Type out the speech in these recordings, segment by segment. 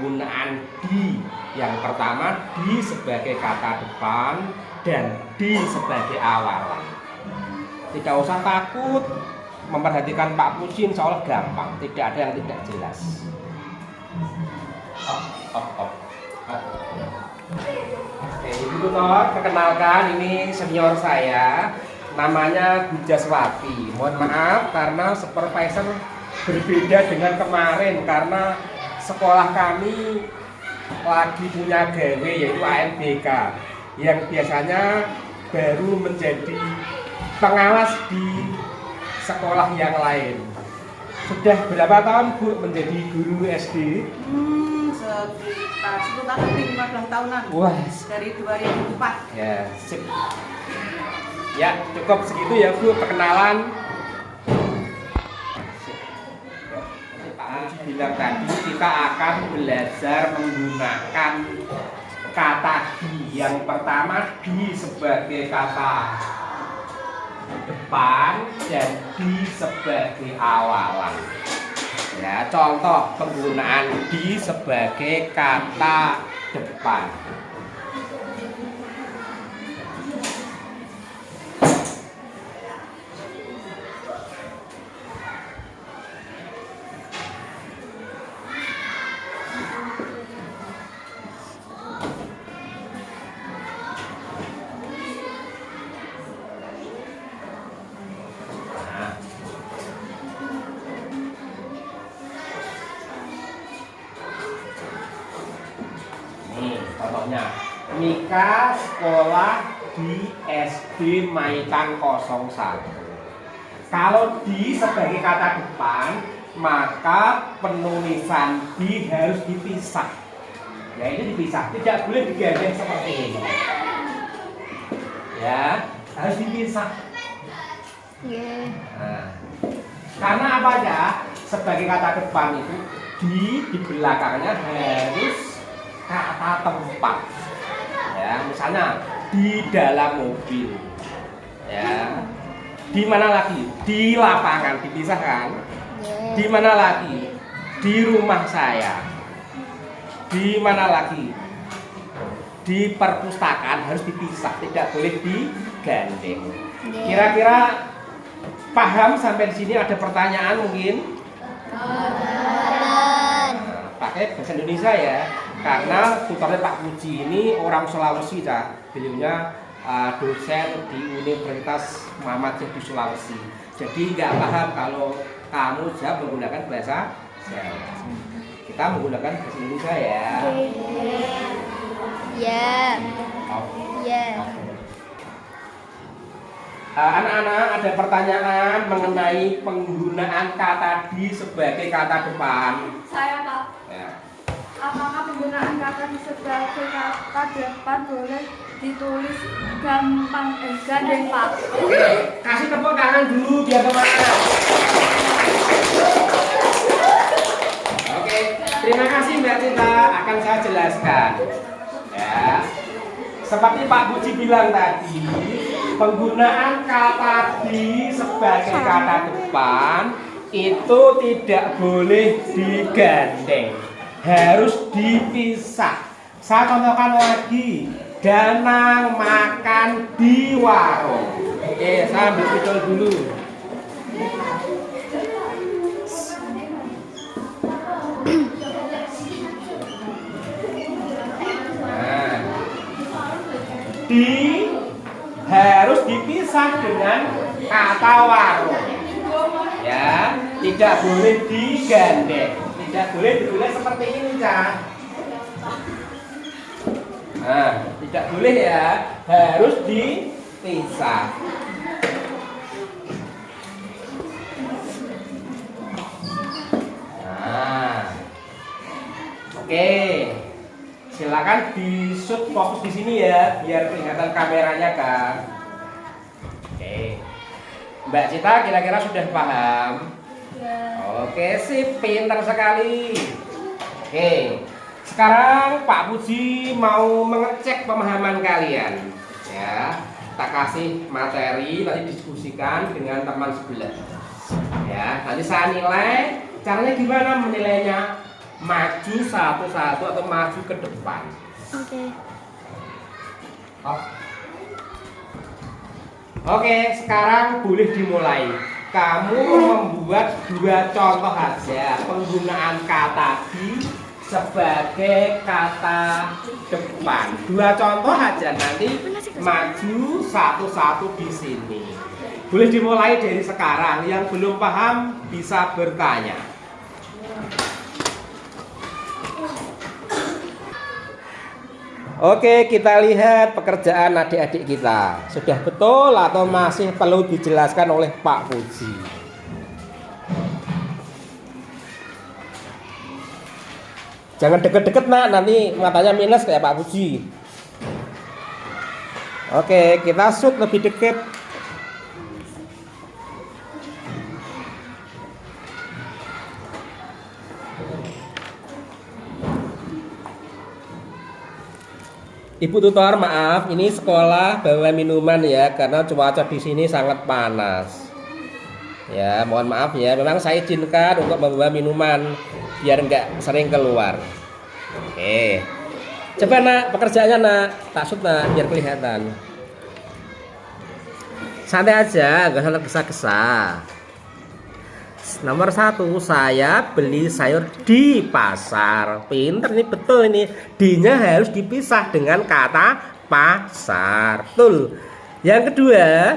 penggunaan di. Yang pertama di sebagai kata depan dan di sebagai awalan. Tidak usah takut, memperhatikan Pak Puji insya Allah gampang, tidak ada yang tidak jelas. Oke, Ibu Tutor, perkenalkan ini senior saya, namanya Bu Jaswati. Mohon maaf karena supervisor berbeda dengan kemarin karena sekolah kami lagi punya gawe yaitu AMBK yang biasanya baru menjadi pengawas di sekolah yang lain. Sudah berapa tahun Bu menjadi guru SD? Sekitar 10 tahun lebih, 15 tahunan. Wah, Dari 2004. ya, sip. Ya, cukup segitu ya Bu perkenalan. Pak bilang tadi kita akan belajar menggunakan kata di. Yang pertama di sebagai kata depan dan di sebagai awalan. Ya, contoh penggunaan di sebagai kata depan. Contohnya, Mika sekolah di SD Maitan 01. Kalau di sebagai kata depan, maka penulisan di harus dipisah. Ya, ini dipisah, tidak boleh digandeng seperti ini. Ya, harus dipisah. Nah, karena apa ya? Sebagai kata depan itu di belakangnya harus kata tempat. Ya, misalnya di dalam mobil. Ya. Di mana lagi? Di lapangan dipisahkan. Di mana lagi? Di rumah saya. Di mana lagi? Di perpustakaan harus dipisah, tidak boleh digandeng. Kira-kira paham sampai di sini? Ada pertanyaan mungkin? Pakai bahasa Indonesia ya. Karena tutornya Pak Puji ini orang Sulawesi, Cak. Beliaunya dosen di Universitas Muhammadiyah di Sulawesi. Jadi nggak paham kalau kamu jawab menggunakan bahasa Jawa. Kita menggunakan bahasa Indonesia ya. Ya. Ya. Anak-anak ada pertanyaan mengenai penggunaan kata di sebagai kata depan. Saya Pak. Ya. Apakah penggunaan kata di sebagai kata depan boleh ditulis gandeng Pak? Oke, kasih tepuk tangan dulu biar semangat. Oke, terima kasih Mbak Cinta, akan saya jelaskan. Ya, seperti Pak Puji bilang tadi, penggunaan kata di sebagai kata depan itu tidak boleh digandeng, harus dipisah. Saya contohkan lagi, Danang makan di warung. Oke, saya ambil spidol dulu. Nah, di harus dipisah dengan kata warung. Ya, tidak boleh digandeng, tidak boleh ditulis seperti ini, Cak. Nah, tidak boleh ya, harus dipisah. Nah, oke, silakan di shoot fokus di sini ya, biar kelihatan kameranya kan. Oke, Mbak Cita kira-kira sudah paham? Oke, sip, pintar sekali. Oke. Sekarang Pak Puji mau mengecek pemahaman kalian. Ya, tak kasih materi nanti diskusikan dengan teman sebelah. Ya, nanti saya nilai. Caranya gimana menilainya? maju satu-satu atau maju ke depan. Oke. Oh. Oke, sekarang boleh dimulai. Kamu membuat 2 contoh aja penggunaan kata di sebagai kata depan. 2 contoh aja, nanti maju satu-satu di sini. Boleh dimulai dari sekarang. Yang belum paham bisa bertanya. Oke, kita lihat pekerjaan adik-adik kita. Sudah betul atau masih perlu dijelaskan oleh Pak Puji? Jangan deket-deket nak, nanti matanya minus kayak Pak Puji. Oke, kita shoot lebih dekat. Ibu tutor, maaf, ini sekolah bawa minuman ya, karena cuaca di sini sangat panas. Ya, mohon maaf ya, memang saya izinkan untuk membawa minuman biar nggak sering keluar. Oke, coba nak pekerjaannya nak, tak shoot nak, biar kelihatan. Santai aja, nggak usah tergesa-gesa. Nomor 1, saya beli sayur di pasar. Pinter ini, betul ini. D-nya harus dipisah dengan kata pasar. Betul. Yang kedua,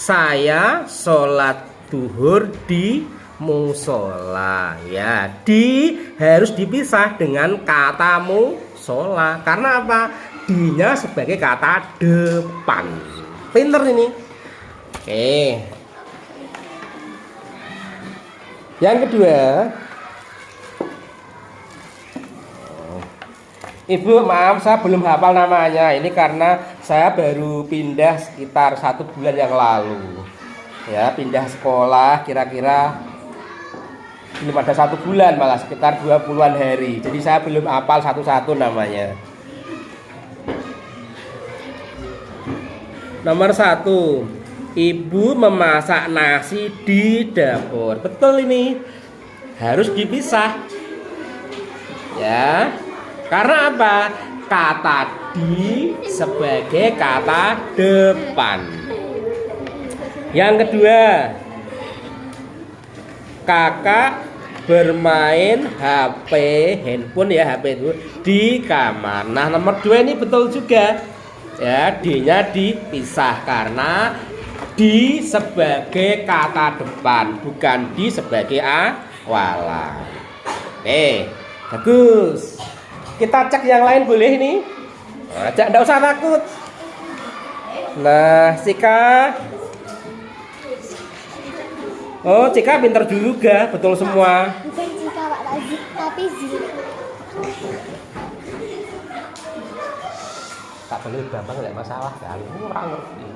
saya sholat duhur di musola. Ya, di harus dipisah dengan kata musola. Karena apa? D-nya sebagai kata depan. Pinter ini. Oke. Yang kedua, Ibu maaf saya belum hafal namanya. Ini karena saya baru pindah sekitar 1 bulan yang lalu. Ya, pindah sekolah kira-kira belum ada 1 bulan, malah sekitar 20-an hari. Jadi saya belum hafal satu-satu namanya. Nomor 1, Ibu memasak nasi di dapur. Betul ini. Harus dipisah. Ya. Karena apa? Kata di sebagai kata depan. Yang kedua, kakak bermain HP, handphone ya, HP itu di kamar. Nah, nomor 2 ini betul juga. Ya, D-nya dipisah karena di sebagai kata depan, bukan di sebagai awalan. Oke, bagus. Kita cek yang lain boleh ini? Enggak usah takut. Nah, Cika. Oh, Cika pinter juga, betul semua. Bukan Cika Pak Tazik, tapi Zil. Tak boleh gampang, enggak masalah kan. Orang ngerti.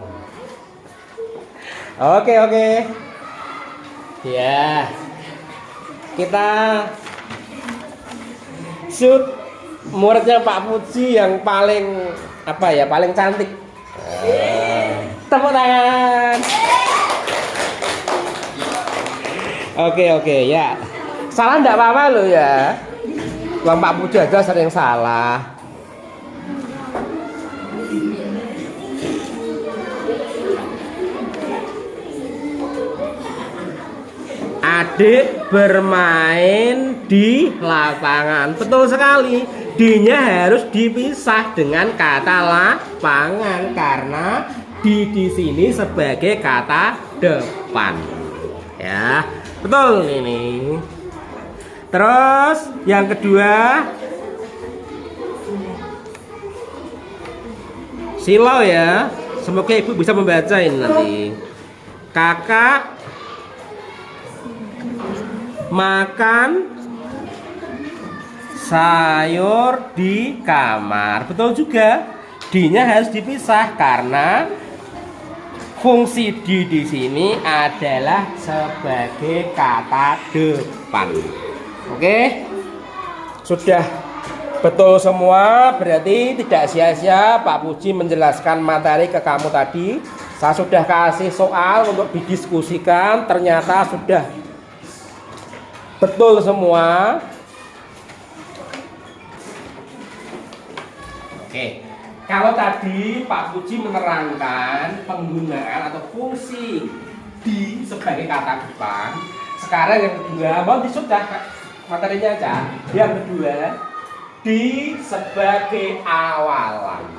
Oke. Ya. Kita shoot muridnya Pak Puji yang paling paling cantik. Tepuk tangan. Oke ya. Salah enggak apa-apa loh ya. Bang Pak Puji aja sering salah. Adik bermain di lapangan. Betul sekali. D-nya harus dipisah dengan kata lapangan karena di sini sebagai kata depan. Ya, betul ini. Terus yang kedua, silau ya. Semoga Ibu bisa membaca ini nanti. Kakak makan sayur di kamar. Betul juga. D-nya harus dipisah karena fungsi di sini adalah sebagai kata depan. Oke. Sudah betul semua, berarti tidak sia-sia Pak Puji menjelaskan materi ke kamu tadi. Saya sudah kasih soal untuk didiskusikan, ternyata sudah betul semua. Oke. Kalau tadi Pak Puji menerangkan penggunaan atau fungsi di sebagai kata depan, sekarang yang kedua, mau sudah materinya aja. Yang kedua, di sebagai awalan.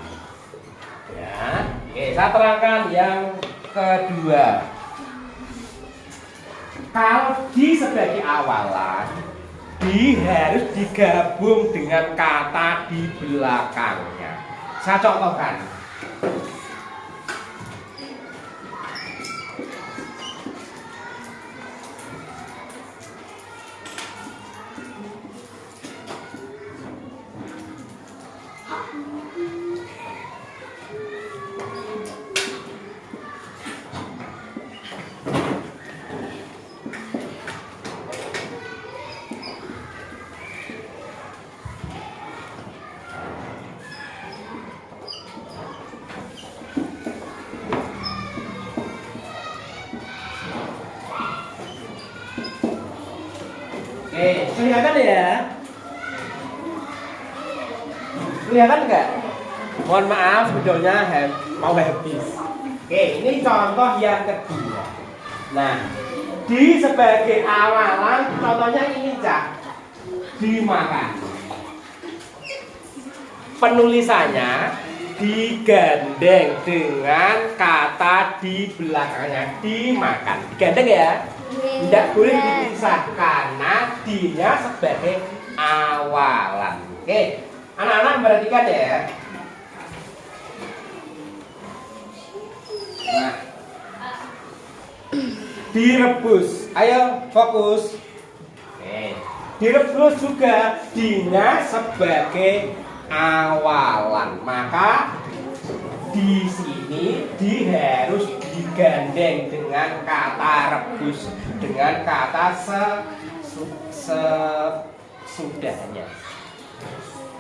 Ya, oke, saya terangkan yang kedua. Kalau di sebagai awalan, di harus digabung dengan kata di belakangnya. Saya contohkan. Oke, kelihatan ya? Kelihatan nggak? Mohon maaf, sebetulnya mau habis. Oke, ini contoh yang kedua. Nah, di sebagai awalan, contohnya ini Cak, dimakan. Penulisannya digandeng dengan kata di belakangnya, dimakan. Digandeng ya? Tidak boleh dipisah karena dinya sebagai awalan. Oke, anak-anak perhatikan ya. Nah, direbus, ayo fokus. Oke, direbus juga dinya sebagai awalan, maka di sini di harus digandeng dengan kata rebus dengan kata sesudahnya.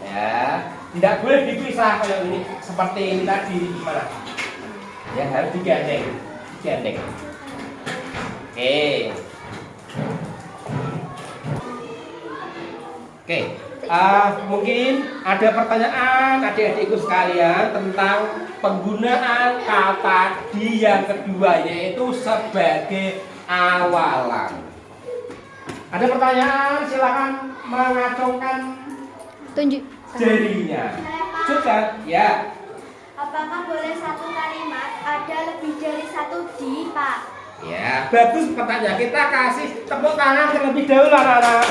Ya, tidak boleh dipisah kayak ini seperti ini tadi gimana? Ya harus digandeng, digandeng. Oke. Oke. Mungkin ada pertanyaan adik-adikku sekalian tentang penggunaan kata di yang kedua, yaitu sebagai awalan. Ada pertanyaan? Silakan mengacungkan Tunjuk. jarinya. Sudah, ya. Apakah boleh satu kalimat ada lebih dari satu di, Pak? Ya, bagus pertanyaan. Kita kasih tepuk tangan terlebih dahulu anak-anak.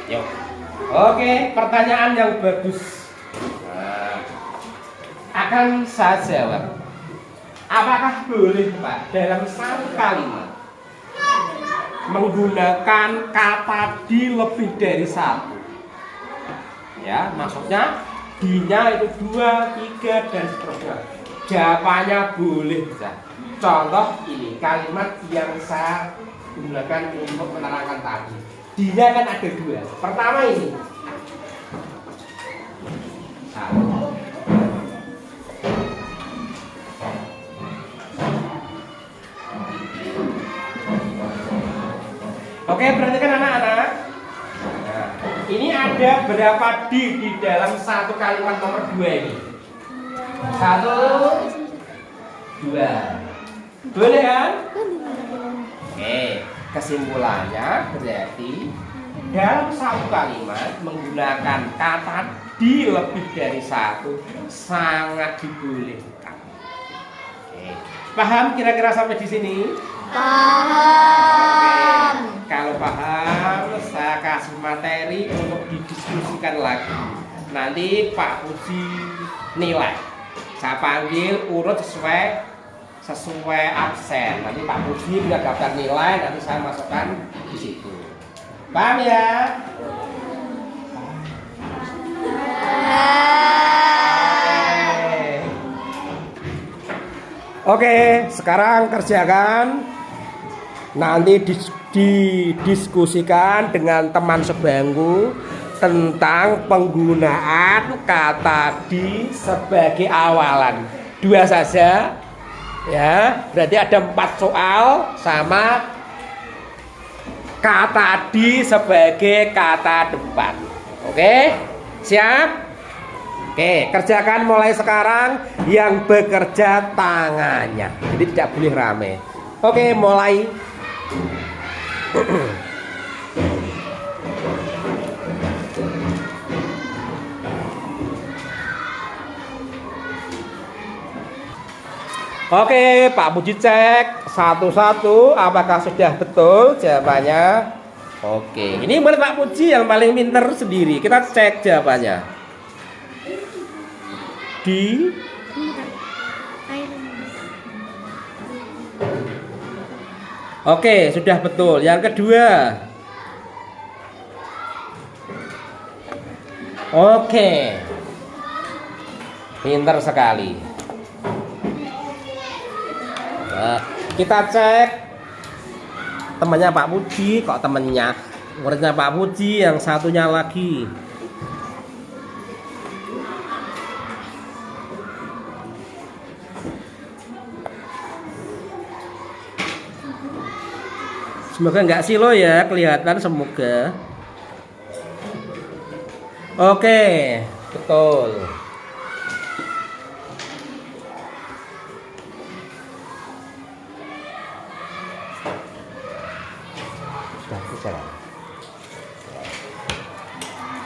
Yuk. Oke, pertanyaan yang bagus. Nah, akan saya jawab. Apakah boleh Pak dalam satu kalimat menggunakan kata di lebih dari satu? Ya, maksudnya di-nya itu 2, 3 dan seterusnya. Jawabannya boleh bisa. Contoh ini kalimat yang saya gunakan untuk menerangkan tadi. Di-nya kan ada 2. Pertama ini. Satu. Oke, perhatikan anak-anak. Nah, ini ada berapa di dalam satu kalimat nomor 2 ini? 1, 2. Boleh kan? Oke, kesimpulannya berarti dalam satu kalimat menggunakan kata di lebih dari satu sangat dibolehkan. Oke, paham kira-kira sampai di sini? Paham. Kalau paham, saya kasih materi untuk didiskusikan lagi. Nanti Pak Puji nilai. Saya panggil urut sesuai absen. Nanti Pak Puji punya daftar nilai, nanti saya masukkan di situ. Paham ya? Oke, sekarang kerjakan. Nanti didiskusikan dengan teman sebangku tentang penggunaan kata di sebagai awalan. 2 saja, ya. Berarti ada 4 soal sama kata di sebagai kata depan. Oke? Siap? Oke, kerjakan mulai sekarang yang bekerja tangannya. Jadi tidak boleh rame. Oke, mulai. Oke, Pak Puji cek satu-satu apakah sudah betul jawabannya. Oke, ini menurut Pak Puji yang paling pinter sendiri. Kita cek jawabannya. Di Oke, sudah betul. Yang kedua. Oke. Pinter sekali. Nah, kita cek temannya Pak Puji, kok temannya muridnya Pak Puji yang satunya lagi. Semoga nggak silo ya, kelihatan semoga. Oke, betul.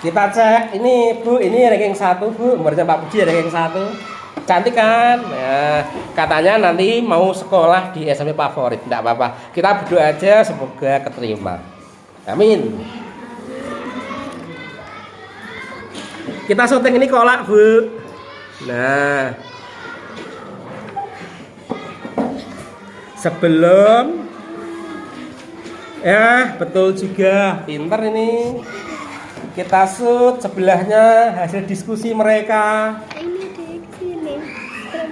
Kita cek ini Bu, ini ranking 1 Bu, muridnya Pak Puji ranking 1. Cantik kan? Nah, katanya nanti mau sekolah di SMP favorit. Tidak apa-apa. Kita berdoa aja semoga keterima. Amin. Kita syuting ini kolak Bu. Nah, sebelum ya betul juga, pinter ini. Kita shoot sebelahnya hasil diskusi mereka.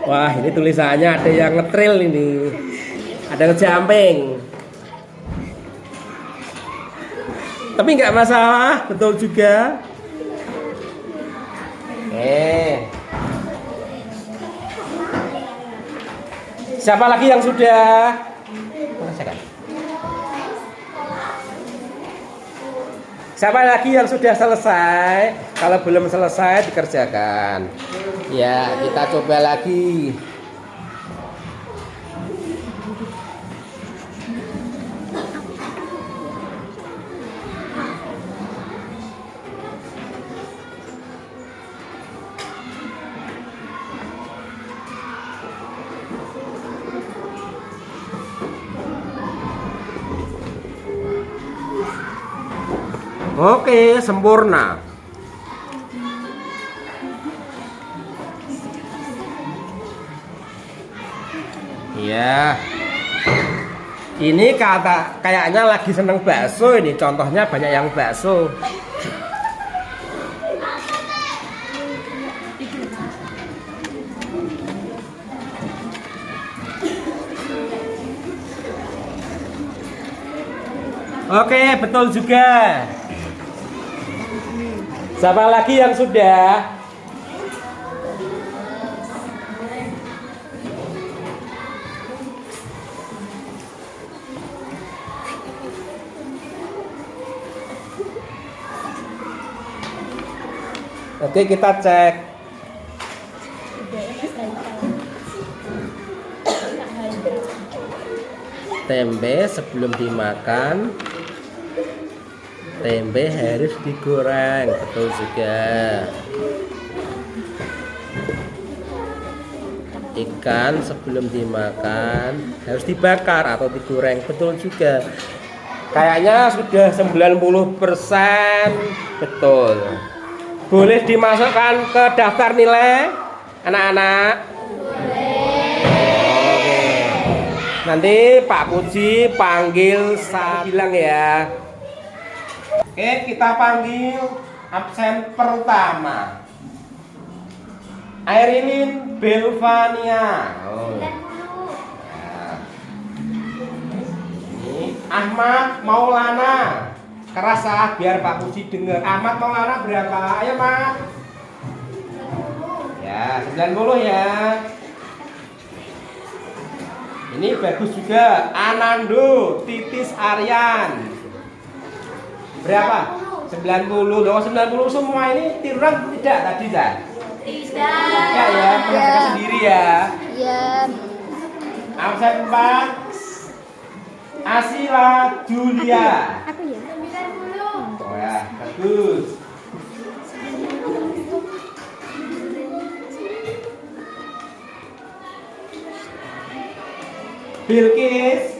Wah, ini tulisannya ada yang ngetril ini. Ada ngejamping. Tapi nggak masalah, betul juga. Siapa lagi yang sudah? Siapa lagi yang sudah selesai? Kalau belum selesai dikerjakan. Ya, kita coba lagi. Oke, sempurna. Ya. Ini kata kayaknya lagi seneng bakso ini. Contohnya banyak yang bakso. Oke, betul juga. Siapa lagi yang sudah? Oke, kita cek. Tempe sebelum dimakan, tempe harus digoreng, betul juga. Ikan sebelum dimakan harus dibakar atau digoreng, betul juga. Kayaknya sudah 90% betul. Boleh dimasukkan ke daftar nilai anak-anak? Oke. Nanti Pak Puji panggil saya bilang ya. Oke, kita panggil absen pertama. Airilin Belvania. Ini Ahmad Maulana. Keras biar Pak Puji dengar. Ahmad Maulana berapa? Ayo, Mak. Ya, 90 ya. Ini bagus juga. Anando Titis Aryan. Berapa? 90. Loh, 90 semua ini tiruan tidak tadi kan? Tidak ya, mengerjakan sendiri ya. Ya. Absen 4 Asila Julia. Aku ya. 90. Oh ya, bagus. Bilqis.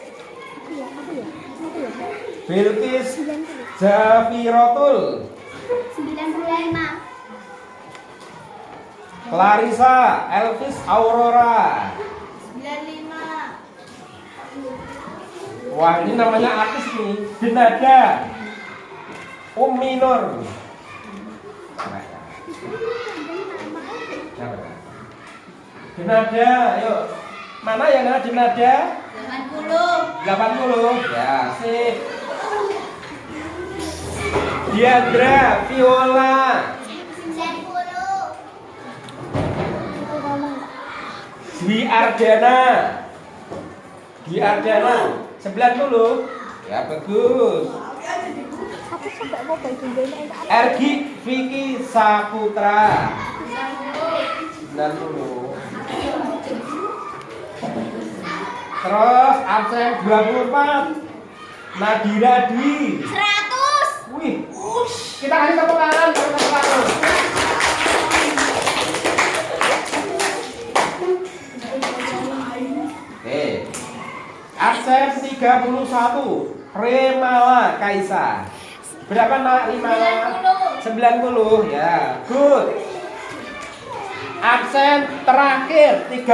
Bilqis Zafirotul. 95. Clarissa Elvis Aurora. 95. Wah, ini namanya artis nih. Denada Minor. Denada, ayo. Mana yang ada Denada? 80. 80. Ya, sip. Diandra Viola. 90. Dwi Ardana. Dwi Ardana 90. Ya, bagus. Aku sampai mau bagian ini. Ergi Vicky Saputra 90. Terus absen 24 Nadira Dwi. 100. Wih, kita kasih tepuk tangan, kasih tepuk tangan. Oke. Absen 31 Remala Kaisa. Berapa nak? 90 ya. Good. Absen terakhir 34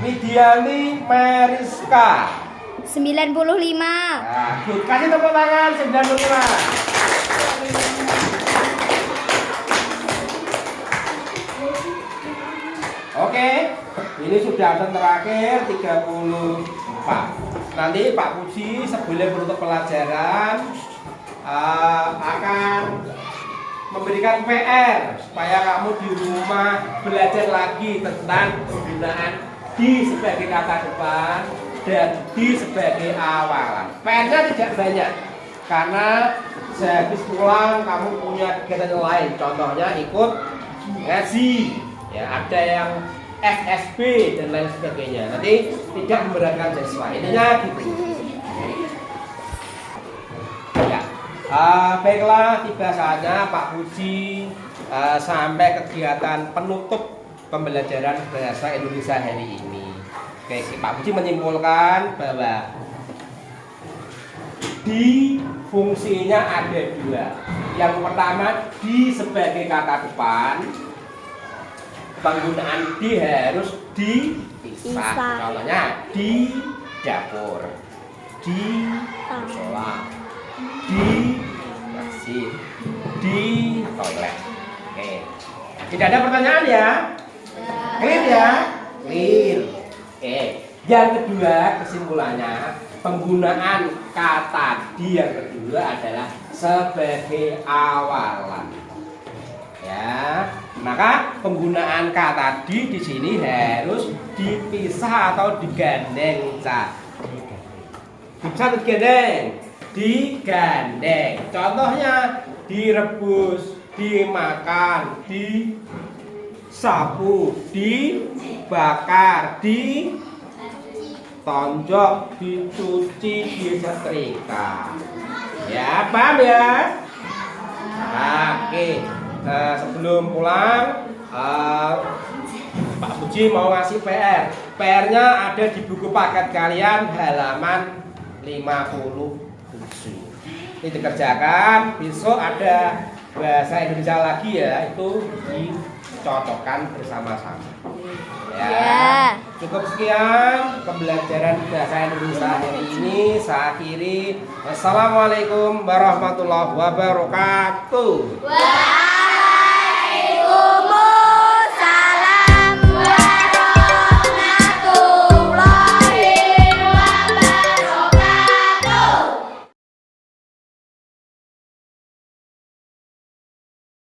Widiani Meriska. 95. Nah, good. Kasih tepuk tangan 95. Oke, ini sudah absen terakhir 34. Nanti Pak Puji sebelum menutup pelajaran akan memberikan PR supaya kamu di rumah belajar lagi tentang penggunaan di sebagai kata depan dan di sebagai awalan. PR-nya tidak banyak karena sehabis pulang kamu punya kegiatan lain, contohnya ikut ngaji, ya ada yang FSB dan lain sebagainya. Nanti tidak memberatkan siswa. Intinya gitu. Ya. Baiklah, tiba saatnya Pak Puji sampai kegiatan penutup pembelajaran bahasa Indonesia hari ini. Oke, Pak Puji menyimpulkan bahwa di fungsinya ada dua. Yang pertama di sebagai kata depan, penggunaan di harus dipisah. Contohnya di dapur, di musola, di masjid, di toilet. Oke. Tidak ada pertanyaan ya? Clear ya? Clear. Oke. Yang kedua kesimpulannya, penggunaan kata di yang kedua adalah sebagai awalan. Ya, maka penggunaan kata di sini harus dipisah atau digandeng, bisa digandeng, digandeng. Contohnya direbus, dimakan, disapu, dibakar, ditonjok, dicuci, disetrika. Ya, paham ya? Oke. Sebelum pulang Pak Puji mau ngasih PR. PR-nya ada di buku paket kalian halaman 57. Ini dikerjakan, besok ada bahasa Indonesia lagi ya, itu dicocokkan bersama-sama. Ya. Cukup sekian pembelajaran bahasa Indonesia hari ini. Saya akhiri. Wassalamualaikum warahmatullahi wabarakatuh.